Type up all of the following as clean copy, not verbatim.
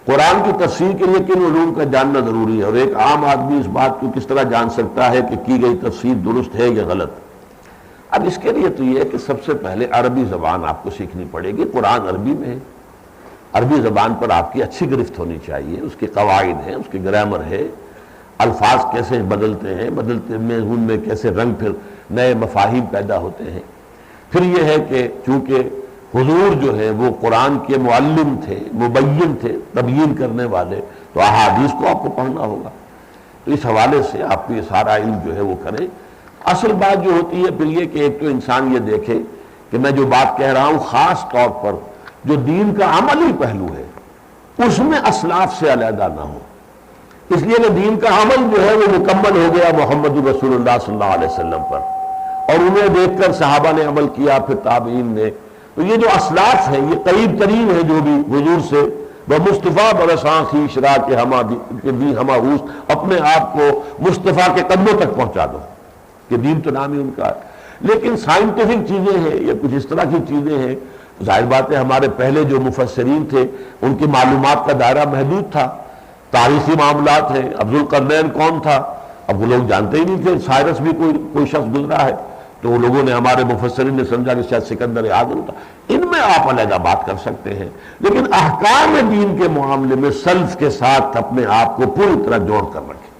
قرآن کی تفسیر کے لیے کن علوم کا جاننا ضروری ہے، اور ایک عام آدمی اس بات کو کس طرح جان سکتا ہے کہ کی گئی تفسیر درست ہے یا غلط؟ اب اس کے لیے تو یہ ہے کہ سب سے پہلے عربی زبان آپ کو سیکھنی پڑے گی۔ قرآن عربی میں ہے، عربی زبان پر آپ کی اچھی گرفت ہونی چاہیے، اس کے قواعد ہیں، اس کے گرامر ہے، الفاظ کیسے بدلتے ہیں، بدلتے میں ان میں کیسے رنگ پھر نئے مفاہیم پیدا ہوتے ہیں۔ پھر یہ ہے کہ چونکہ حضور جو ہے وہ قرآن کے معلم تھے، مبین تھے، تبیین کرنے والے، تو احادیث کو آپ کو پڑھنا ہوگا۔ تو اس حوالے سے آپ کو یہ سارا علم جو ہے وہ کریں۔ اصل بات جو ہوتی ہے پھر یہ کہ ایک تو انسان یہ دیکھے کہ میں جو بات کہہ رہا ہوں خاص طور پر جو دین کا عملی پہلو ہے اس میں اسلاف سے علیحدہ نہ ہو، اس لیے کہ دین کا عمل جو ہے وہ مکمل ہو گیا محمد رسول اللہ صلی اللہ علیہ وسلم پر، اور انہیں دیکھ کر صحابہ نے عمل کیا، پھر تابعین نے۔ تو یہ جو اسلاف ہیں یہ قریب ترین ہے جو بھی حضور سے مصطفیٰ برساں خیش را کے ہما روس، اپنے آپ کو مصطفیٰ کے قدموں تک پہنچا دو، کہ دین تو نام ہی ان کا ہے۔ لیکن سائنٹیفک چیزیں ہیں یا کچھ اس طرح کی چیزیں ہیں، ظاہر بات ہے ہمارے پہلے جو مفسرین تھے ان کی معلومات کا دائرہ محدود تھا، تاریخی معاملات ہیں، عبد القرنین کون تھا اب وہ لوگ جانتے ہی نہیں تھے، سائرس بھی کوئی شخص گزرا ہے، تو وہ لوگوں نے ہمارے مفسرین نے سمجھا کہ شاید سکندر اعظم تھا۔ ان میں آپ علیحدہ بات کر سکتے ہیں، لیکن احکام دین کے معاملے میں سلف کے ساتھ اپنے آپ کو پوری طرح جوڑ کر رکھیں۔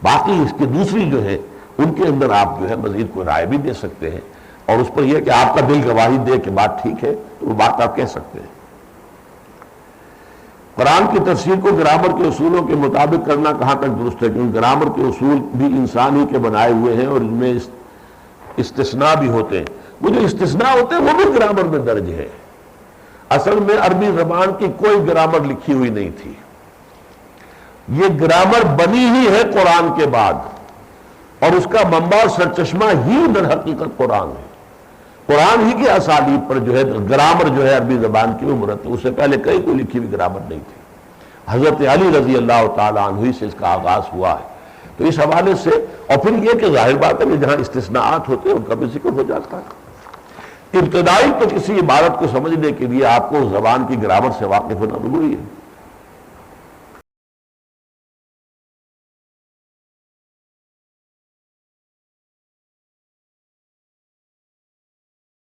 باقی اس کی دوسری جو ہے ان کے اندر آپ جو ہے مزید کوئی رائے بھی دے سکتے ہیں، اور اس پر یہ کہ آپ کا دل گواہی دے کہ بات ٹھیک ہے تو وہ بات آپ کہہ سکتے ہیں۔ قرآن کی تفسیر کو گرامر کے اصولوں کے مطابق کرنا کہاں تک درست ہے؟ کیونکہ گرامر کے اصول بھی انسان ہی کے بنائے ہوئے ہیں، اور ان میں استثناء بھی ہوتے ہیں۔ وہ جو استثناء ہوتے ہیں وہ بھی گرامر میں درج ہے۔ اصل میں عربی زبان کی کوئی گرامر لکھی ہوئی نہیں تھی، یہ گرامر بنی ہی ہے قرآن کے بعد، اور اس کا منبع سرچشمہ ہی در حقیقت قرآن ہے۔ قرآن ہی کے اسالیب پر جو ہے گرامر جو ہے عربی زبان کی وہ مرتب، اس سے پہلے کئی کوئی لکھی ہوئی گرامر نہیں تھی۔ حضرت علی رضی اللہ تعالیٰ عنہ سے اس کا آغاز ہوا ہے۔ تو اس حوالے سے، اور پھر یہ کہ ظاہر بات ہے کہ جہاں استثناءات ہوتے ہیں ان کا بھی ذکر ہو جاتا ہے۔ ابتدائی تو کسی عبارت کو سمجھنے کے لیے آپ کو زبان کی گرامر سے واقف ہونا ضروری ہے۔